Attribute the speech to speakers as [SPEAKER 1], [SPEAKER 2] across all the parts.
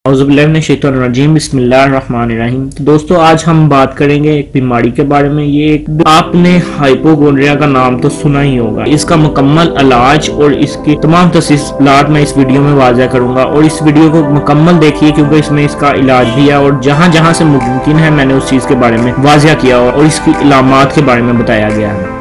[SPEAKER 1] اعوذ باللہ من الشیطان الرجیم، بسم اللہ الرحمن الرحیم۔ تو دوستو آج ہم بات کریں گے ایک بیماری کے بارے میں۔ آپ نے ہائپوکونڈریا کا نام تو سنا ہی ہوگا۔ اس کا مکمل علاج اور اس کی تمام تفصیلات میں اس ویڈیو میں واضح کروں گا، اور اس ویڈیو کو مکمل دیکھیے کیونکہ اس میں اس کا علاج بھی ہے، اور جہاں جہاں سے ممکن ہے میں نے اس چیز کے بارے میں واضح کیا اور اس کی علامات کے بارے میں بتایا گیا ہے۔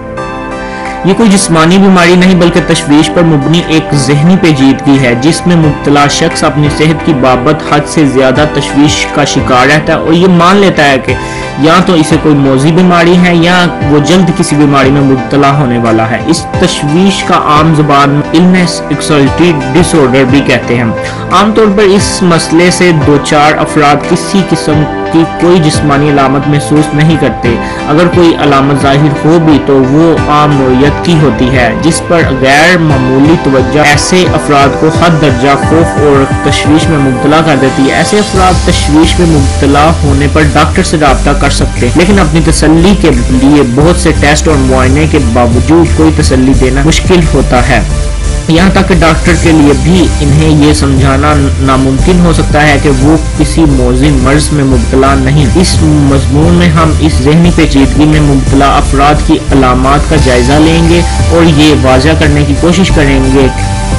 [SPEAKER 1] یہ کوئی جسمانی بیماری نہیں بلکہ تشویش پر مبنی ایک ذہنی پیچیدگی ہے جس میں مبتلا شخص اپنی صحت کی بابت حد سے زیادہ تشویش کا شکار رہتا ہے اور یہ مان لیتا ہے کہ یا تو اسے کوئی موذی بیماری ہے یا وہ جلد کسی بیماری میں مبتلا ہونے والا ہے۔ اس تشویش کا عام زبان میں illness anxiety disorder بھی کہتے ہیں۔ عام طور پر اس مسئلے سے دوچار افراد کسی قسم کی کوئی جسمانی علامت محسوس نہیں کرتے۔ اگر کوئی علامت ظاہر ہو بھی تو وہ عام نوعیت کی ہوتی ہے جس پر غیر معمولی توجہ ایسے افراد کو حد درجہ خوف اور تشویش میں مبتلا کر دیتی ہے۔ ایسے افراد تشویش میں مبتلا ہونے پر ڈاکٹر سے رابطہ کر سکتے ہیں، لیکن اپنی تسلی کے لیے بہت سے ٹیسٹ اور معائنے کے باوجود کوئی تسلی دینا مشکل ہوتا ہے، یہاں تک کہ ڈاکٹر کے لیے بھی انہیں یہ سمجھانا ناممکن ہو سکتا ہے کہ وہ کسی موذی مرض میں مبتلا نہیں۔ اس مضمون میں ہم اس ذہنی پیچیدگی میں مبتلا افراد کی علامات کا جائزہ لیں گے اور یہ واضح کرنے کی کوشش کریں گے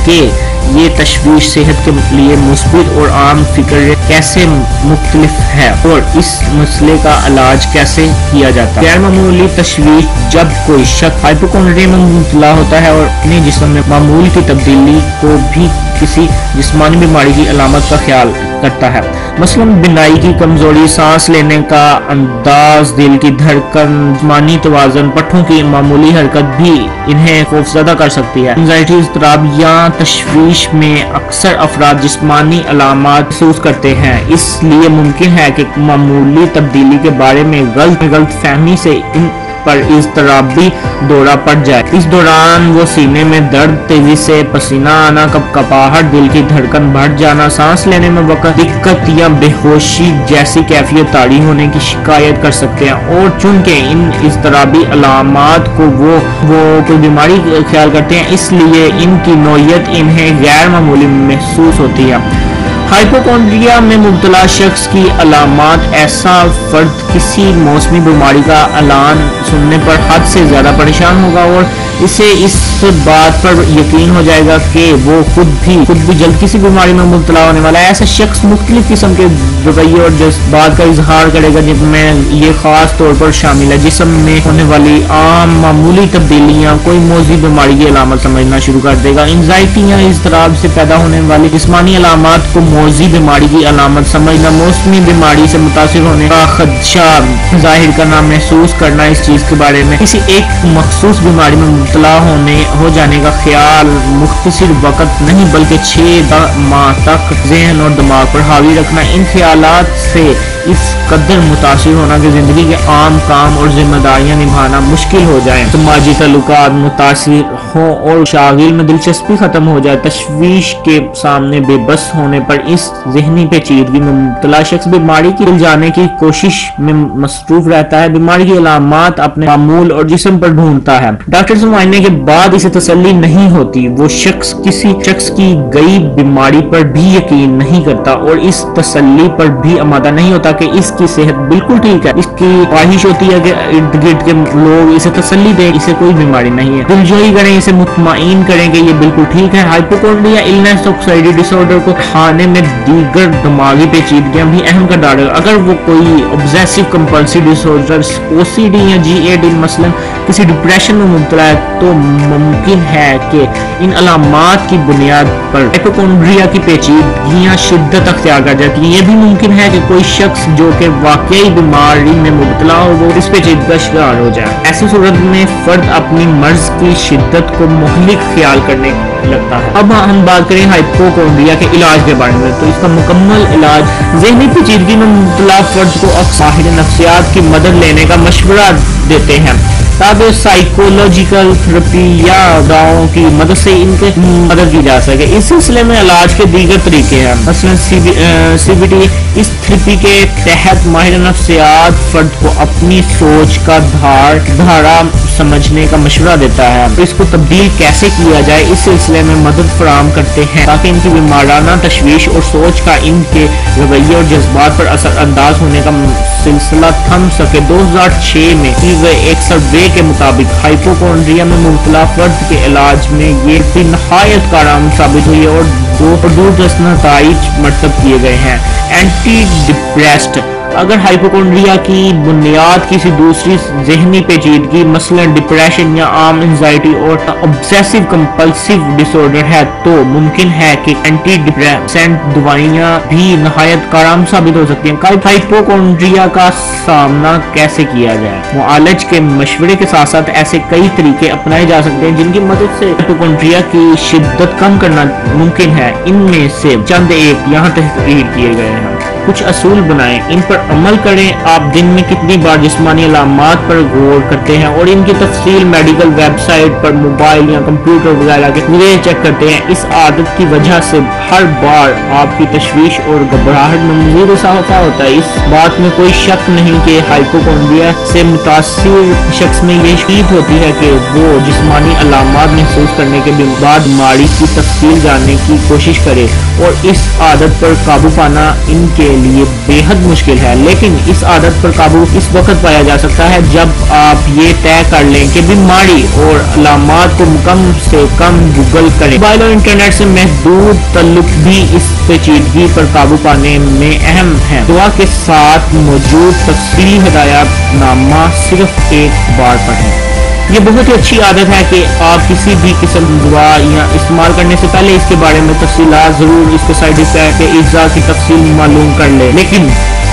[SPEAKER 1] کہ یہ تشویش صحت کے لیے مثبت اور عام فکر کیسے مختلف ہے اور اس مسئلے کا علاج کیسے کیا جاتا ہے۔ غیر معمولی تشویش: جب کوئی شخص ہائپوکونڈریا میں مبتلا ہوتا ہے اور اپنے جسم میں معمول کی تبدیلی کو بھی کسی جسمانی بیماری کی علامت کا خیال کرتا ہے، مثلاً بینائی کی کمزوری، سانس لینے کا انداز، دل کی دھڑکن، جسمانی توازن، پٹھوں کی معمولی حرکت بھی انہیں خوفزدہ کر سکتی ہے۔ انزائٹی، اضطراب یا تشویش میں اکثر افراد جسمانی علامات محسوس کرتے ہیں، اس لیے ممکن ہے کہ معمولی تبدیلی کے بارے میں غلط فہمی سے ان پر اضطرابی دورہ پڑ جائے۔ اس دوران وہ سینے میں درد، تیزی سے پسینہ آنا، کپکپاہٹ، دل کی دھڑکن بڑھ جانا، سانس لینے میں وقت دقت یا بے ہوشی جیسی کیفیت طاری ہونے کی شکایت کر سکتے ہیں، اور چونکہ ان اضطرابی علامات کو وہ کوئی بیماری خیال کرتے ہیں اس لیے ان کی نوعیت انہیں غیر معمولی محسوس ہوتی ہے۔ ہائپوکونڈریا میں مبتلا شخص کی علامات: ایسا فرد کسی موسمی بیماری کا اعلان سننے پر حد سے زیادہ پریشان ہوگا اور اسے اس بات پر یقین ہو جائے گا کہ وہ خود بھی جلد کسی بیماری میں مبتلا ہونے والا ہے۔ ایسا شخص مختلف قسم کے رویے اور جذبات کا اظہار کرے گا جن میں یہ خاص طور پر شامل ہے: جسم میں ہونے والی عام معمولی تبدیلیاں کوئی موذی بیماری کی علامت سمجھنا شروع کر دے گا۔ انزائٹی یا اضطراب سے پیدا ہونے والی جسمانی علامات کو موذی بیماری کی علامت سمجھنا، موسمی بیماری سے متاثر ہونے کا خدشہ ظاہر کرنا، محسوس کرنا اس چیز کے بارے میں کسی ایک مخصوص بیماری میں مبتلا ہو جانے کا خیال مختصر وقت نہیں بلکہ 6 ماہ تک ذہن اور دماغ پر حاوی رکھنا، ان خیالات سے اس قدر متاثر ہونا کہ زندگی کے عام کام اور ذمہ داریاں نبھانا مشکل ہو جائیں، سماجی تعلقات متاثر ہوں اور شاغل میں دلچسپی ختم ہو جائے۔ تشویش کے سامنے بے بس ہونے پر اس ذہنی پیچیدگی میں مبتلا شخص بیماری کی جانے کی کوشش میں مصروف رہتا ہے، بیماری کی علامات اپنے معمول اور جسم پر ڈھونڈتا ہے۔ ڈاکٹر سے معائنے کے بعد اسے تسلی نہیں ہوتی، وہ شخص کسی شخص کی گئی بیماری پر بھی یقین نہیں کرتا اور اس تسلی پر بھی آمادہ نہیں ہوتا کہ اس کی صحت بالکل ٹھیک ہے۔ اس کی خواہش ہوتی ہے کہ ارد گرد کے لوگ اسے تسلی دیں اسے کوئی بیماری نہیں ہے، دلجوئی کریں، اسے مطمئن کریں کہ یہ بالکل ٹھیک ہے۔ ہائپوکونڈریا illness anxiety disorder کو کھانے میں دیگر دماغی پیچیدگیاں بھی اہم کردار ہے۔ اگر وہ کوئی obsessive compulsive disorder OCD یا GAD مثلا کسی ڈپریشن میں مبتلا ہے تو ممکن ہے کہ ان علامات کی بنیاد پر ہائپوکونڈریا کی پیچیدگیاں شدت اختیار کر جاتی ہیں۔ یہ بھی ممکن ہے کہ کوئی شخص جو کہ واقعی بیماری میں مبتلا ہو وہ اس پیچیدگی کا شکار ہو جائے۔ ایسی صورت میں فرد اپنی مرض کی شدت کو مہلک خیال کرنے لگتا ہے۔ اب ہم بات کریں ہائپوکونڈریا کے علاج کے بارے میں، تو اس کا مکمل علاج: ذہنی پیچیدگی میں مبتلا فرد کو ماہر نفسیات کی مدد لینے کا مشورہ دیتے ہیں۔ تاکہ سائیکولوجیکل تھراپی یا دواؤں کی مدد سے ان کے مدد کی جا سکے۔ اس سلسلے میں علاج کے دیگر طریقے ہیں، مثلا سی بی ٹی۔ اس تھراپی کے تحت ماہر نفسیات فرد کو اپنی سوچ کا دھارا سمجھنے کا مشورہ دیتا ہے، اس کو تبدیل کیسے کیا جائے اس سلسلے میں مدد فراہم کرتے ہیں تاکہ ان کی بیمارانہ تشویش اور سوچ کا ان کے رویے اور جذبات پر اثر انداز ہونے کا سلسلہ تھم سکے۔ 2006 میں کی گئے ایک سروے کے مطابق ہائپوکونڈریا میں مبتلا فرد کے علاج میں یہ بھی نہایت کارآمد ثابت ہوئی ہے اور دوردست نتائج مرتب کیے گئے ہیں۔ اینٹی ڈپریسٹ اگر ہائپوکونڈریا کی بنیاد کسی دوسری ذہنی پیچیدگی مثلا ڈپریشن یا عام انزائٹی اور obsessive compulsive disorder ہے تو ممکن ہے کہ اینٹی ڈپریسنٹ دوائیاں بھی نہایت کارآمد ثابت ہو سکتی ہیں۔ ہائپوکونڈریا کا سامنا کیسے کیا جائے؟ معالج کے مشورے کے ساتھ ساتھ ایسے کئی طریقے اپنائے جا سکتے ہیں جن کی مدد سے ہائپوکونڈریا کی شدت کم کرنا ممکن ہے۔ ان میں سے چند ایک یہاں تحریر کیے گئے ہیں۔ کچھ اصول بنائیں، ان پر عمل کریں۔ آپ دن میں کتنی بار جسمانی علامات پر غور کرتے ہیں اور ان کی تفصیل میڈیکل ویب سائٹ پر موبائل یا کمپیوٹر وغیرہ کے ذریعے چیک کرتے ہیں۔ اس عادت کی وجہ سے ہر بار آپ کی تشویش اور گھبراہٹ میں مزید اضافہ ہوتا ہے۔ اس بات میں کوئی شک نہیں کہ ہائپوکونڈریا سے متاثر شخص میں یہ شک ہوتی ہے کہ وہ جسمانی علامات محسوس کرنے کے بعد بیماری کی تفصیل جاننے کی کوشش کرے، اور اس عادت پر قابو پانا ان کے لیے بے حد مشکل ہے۔ لیکن اس عادت پر قابو اس وقت پایا جا سکتا ہے جب آپ یہ طے کر لیں کہ بیماری اور علامات کو کم سے کم گوگل کریں۔ موبائل اور انٹرنیٹ سے محدود تعلق بھی اس پیچیدگی پر قابو پانے میں اہم ہے۔ دعا کے ساتھ موجود تفصیلی ہدایات نامہ صرف ایک بار پڑھیں۔ یہ بہت ہی اچھی عادت ہے کہ آپ کسی بھی قسم کی دوا یا استعمال کرنے سے پہلے اس کے بارے میں تفصیلات ضرور، اس کے سائیڈ ایفیکٹ کے اجزاء کی تفصیل معلوم کر لیں۔ لیکن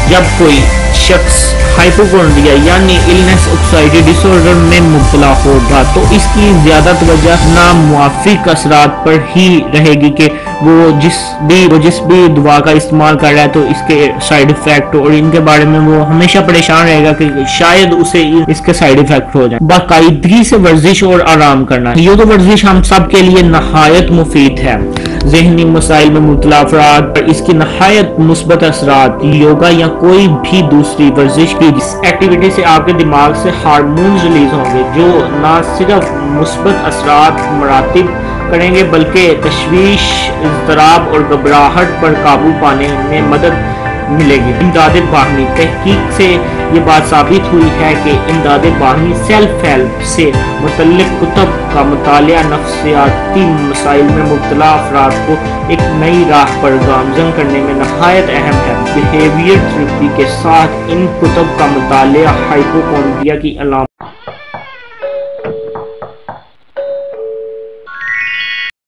[SPEAKER 1] جب کوئی شخص ہائپوکونڈریا یعنی النس اینگزائٹی ڈس آرڈر میں مبتلا ہوگا تو اس کی زیادہ توجہ ناموافق اثرات پر ہی رہے گی کہ وہ جس بھی دوا کا استعمال کر رہا ہے تو اس کے سائیڈ ایفیکٹ اور ان کے بارے میں وہ ہمیشہ پریشان رہے گا کہ شاید اسے اس کے سائیڈ ایفیکٹ ہو جائیں۔ باقاعدگی سے ورزش اور آرام کرنا، یہ تو ورزش ہم سب کے لیے نہایت مفید ہے۔ ذہنی مسائل میں مبتلا افراد پر اس کی نہایت مثبت اثرات، یوگا یا کوئی بھی دوسری ورزش کی ایکٹیویٹی سے آپ کے دماغ سے ہارمونز ریلیز ہوں گے جو نہ صرف مثبت اثرات مرتب کریں گے بلکہ تشویش، اضطراب اور گھبراہٹ پر قابو پانے میں مدد ملے گی۔ امداد باہمی تحقیق سے یہ بات ثابت ہوئی ہے کہ امداد باہمی سیلف ہیلپ سے متعلق کتب کا مطالعہ نفسیاتی مسائل میں مبتلا افراد کو ایک نئی راہ پر گامزن کرنے میں نہایت اہم ہے۔ بیہیویئر تھراپی کے ساتھ ان کتب کا مطالعہ ہائپوکونڈریا کی علامات